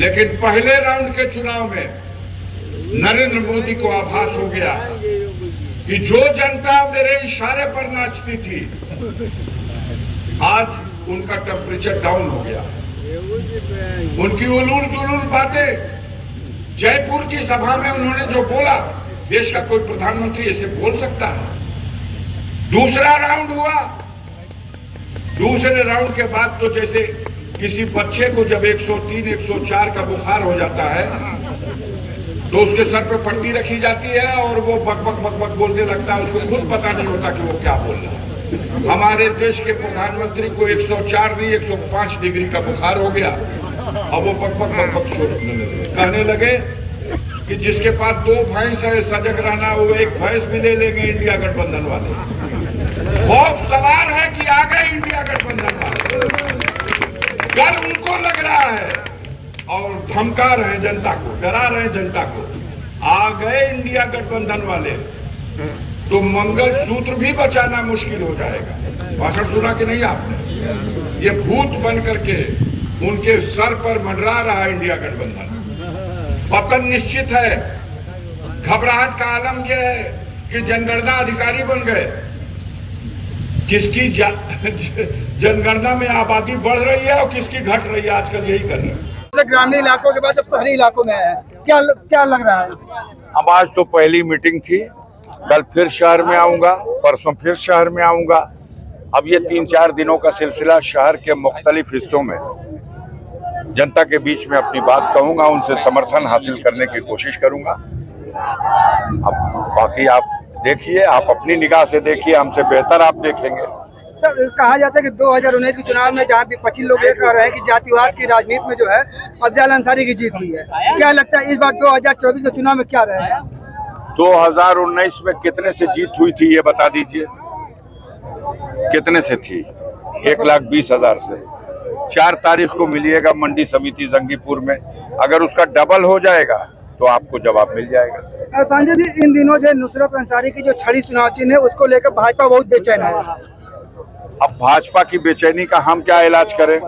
लेकिन पहले राउंड के चुनाव में नरेंद्र मोदी को आभास हो गया कि जो जनता मेरे इशारे पर नाचती थी, आज उनका टेम्परेचर डाउन हो गया। उनकी उलूल जुलूल बातें, जयपुर की सभा में उन्होंने जो बोला, देश का कोई प्रधानमंत्री ऐसे बोल सकता है? दूसरा राउंड हुआ। दूसरे राउंड के बाद तो जैसे किसी बच्चे को जब 103, 104 का बुखार हो जाता है तो उसके सर पे पट्टी रखी जाती है और वो बक बक बक बक बोलने लगता है, उसको खुद पता नहीं होता कि वो क्या बोल रहा है। हमारे देश के प्रधानमंत्री को 104 नहीं 105 डिग्री का बुखार हो गया। अब वो बक बक बक बक कहने लगे कि जिसके पास 2 भैंस है सजग रहना, वो 1 भैंस भी ले लेंगे इंडिया गठबंधन वाले। खौफ सवार है कि आ गए इंडिया गठबंधन वाले, डर उनको लग रहा है और धमका रहे हैं जनता को, डरा रहे हैं जनता को। आ गए इंडिया गठबंधन वाले तो मंगल सूत्र भी बचाना मुश्किल हो जाएगा। भाषण सुना कि नहीं आपने? ये भूत बन करके उनके सर पर मंडरा रहा है इंडिया गठबंधन। पतन निश्चित है। घबराहट का आलम यह है कि जनगणना अधिकारी बन गए। किसकी जनगणना में आबादी बढ़ रही है और किसकी घट रही है, आजकल यही कर रहे हैं। ग्रामीण इलाकों के बाद अब शहरी इलाकों में है, क्या लग रहा है? अब आज तो पहली मीटिंग थी, कल फिर शहर में आऊंगा, परसों फिर शहर में आऊंगा। अब ये 3-4 दिनों का सिलसिला शहर के मुख्तलिफ हिस्सों में जनता के बीच में अपनी बात कहूंगा, उनसे समर्थन हासिल करने की कोशिश करूंगा। अब बाकी आप देखिए, आप अपनी निगाह से देखिए, हमसे बेहतर आप देखेंगे। सर, कहा जाता है कि 2019 के चुनाव में जहां विपक्षी लोग ये कह रहे हैं कि जातिवाद की राजनीति में जो है अफजल अंसारी की जीत हुई है, क्या लगता है इस बार 2024 के चुनाव में क्या रहेगा? 2019 में कितने से जीत हुई थी ये बता दीजिए, कितने से थी? 1,20,000 से। 4 तारीख को मिलिएगा मंडी समिति जंगीपुर में, अगर उसका डबल हो जाएगा तो आपको जवाब मिल जाएगा। संजय जी, इन दिनों जो नुसरत अंसारी की जो छड़ी चुनाव चिन्ह है उसको लेकर भाजपा बहुत बेचैन है। अब भाजपा की बेचैनी का हम क्या इलाज करें?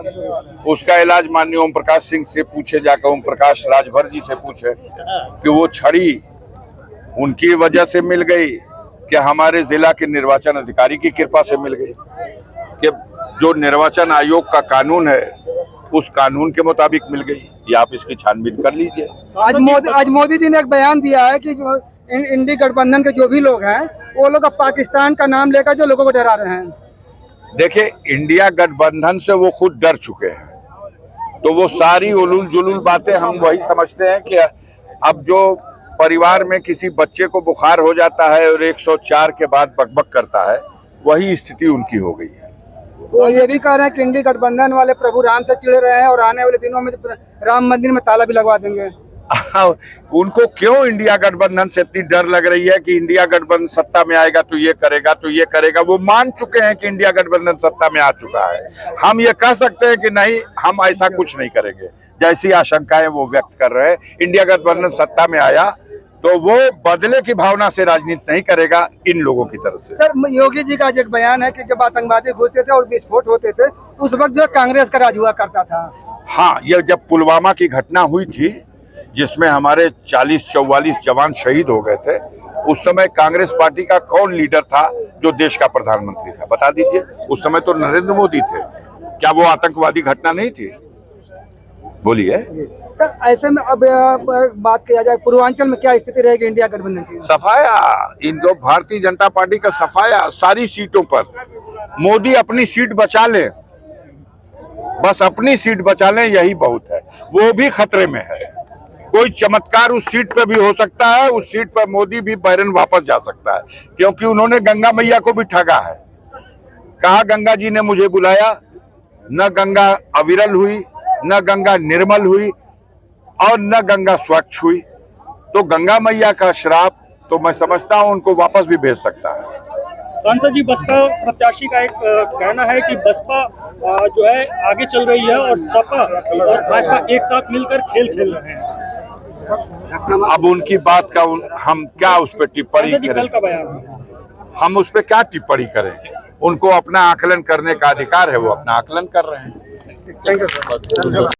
उसका इलाज माननीय ओम प्रकाश सिंह से पूछे, जाकर ओम प्रकाश राजभर जी से पूछे कि वो छड़ी उनकी वजह से मिल गई कि हमारे जिला के निर्वाचन अधिकारी की कृपा से मिल गई, कि जो निर्वाचन आयोग का कानून है उस कानून के मुताबिक मिल गई। ये आप इसकी छानबीन कर लीजिए। आज मोदी जी ने एक बयान दिया है कि इंडी गठबंधन के जो भी लोग हैं वो लोग अब पाकिस्तान का नाम लेकर जो लोगों को डरा रहे हैं। देखिए, इंडिया गठबंधन से वो खुद डर चुके हैं, तो वो सारी उलूल जुलूल बातें हम वही समझते हैं कि अब जो परिवार में किसी बच्चे को बुखार हो जाता है और 104 के बाद बकबक करता है, वही स्थिति उनकी हो गई है। वो ये भी कह रहे हैं कि इंडी गठबंधन वाले प्रभु राम से चिढ़ रहे हैं और आने वाले दिनों में राम मंदिर में ताला भी लगवा देंगे। उनको क्यों इंडिया गठबंधन से इतनी डर लग रही है कि इंडिया गठबंधन सत्ता में आएगा तो ये करेगा तो ये करेगा? वो मान चुके हैं कि इंडिया गठबंधन सत्ता में आ चुका है। हम ये कह सकते हैं कि नहीं, हम ऐसा कुछ नहीं करेंगे, जैसी आशंकाएं वो व्यक्त कर रहे हैं। इंडिया गठबंधन सत्ता में आया तो वो बदले की भावना से राजनीति नहीं करेगा इन लोगों की तरफ से। सर, योगी जी का एक बयान है कि जब आतंकवादी घुसते थे और विस्फोट होते थे उस वक्त जो कांग्रेस का राज हुआ करता था। हाँ, ये जब पुलवामा की घटना हुई थी जिसमें हमारे 40-44 जवान शहीद हो गए थे, उस समय कांग्रेस पार्टी का कौन लीडर था जो देश का प्रधानमंत्री था? बता दीजिए। उस समय तो नरेंद्र मोदी थे। क्या वो आतंकवादी घटना नहीं थी? बोलिए सर। ऐसे में अब बात किया जाए पूर्वांचल में क्या स्थिति रहेगी इंडिया गठबंधन की? सफाया, इन दो भारतीय जनता पार्टी का सफाया। सारी सीटों पर मोदी अपनी सीट बचा ले, बस अपनी सीट बचा लें, यही बहुत है। वो भी खतरे में है। कोई चमत्कार उस सीट पे भी हो सकता है, उस सीट पर मोदी भी बैरन वापस जा सकता है, क्योंकि उन्होंने गंगा मैया को भी ठगा है। कहा गंगा जी ने मुझे बुलाया, न गंगा अविरल हुई, न गंगा निर्मल हुई और न गंगा स्वच्छ हुई। तो गंगा मैया का श्राप तो मैं समझता हूं उनको वापस भी भेज सकता है। सांसद जी, बसपा प्रत्याशी का एक कहना है कि बसपा जो है आगे चल रही है और सपा और भाजपा एक साथ मिलकर खेल रहे हैं। अब उनकी बात का हम क्या उस पर टिप्पणी करें? हम उस पर क्या टिप्पणी करें? उनको अपना आकलन करने का अधिकार है, वो अपना आकलन कर रहे हैं। Thank you sir.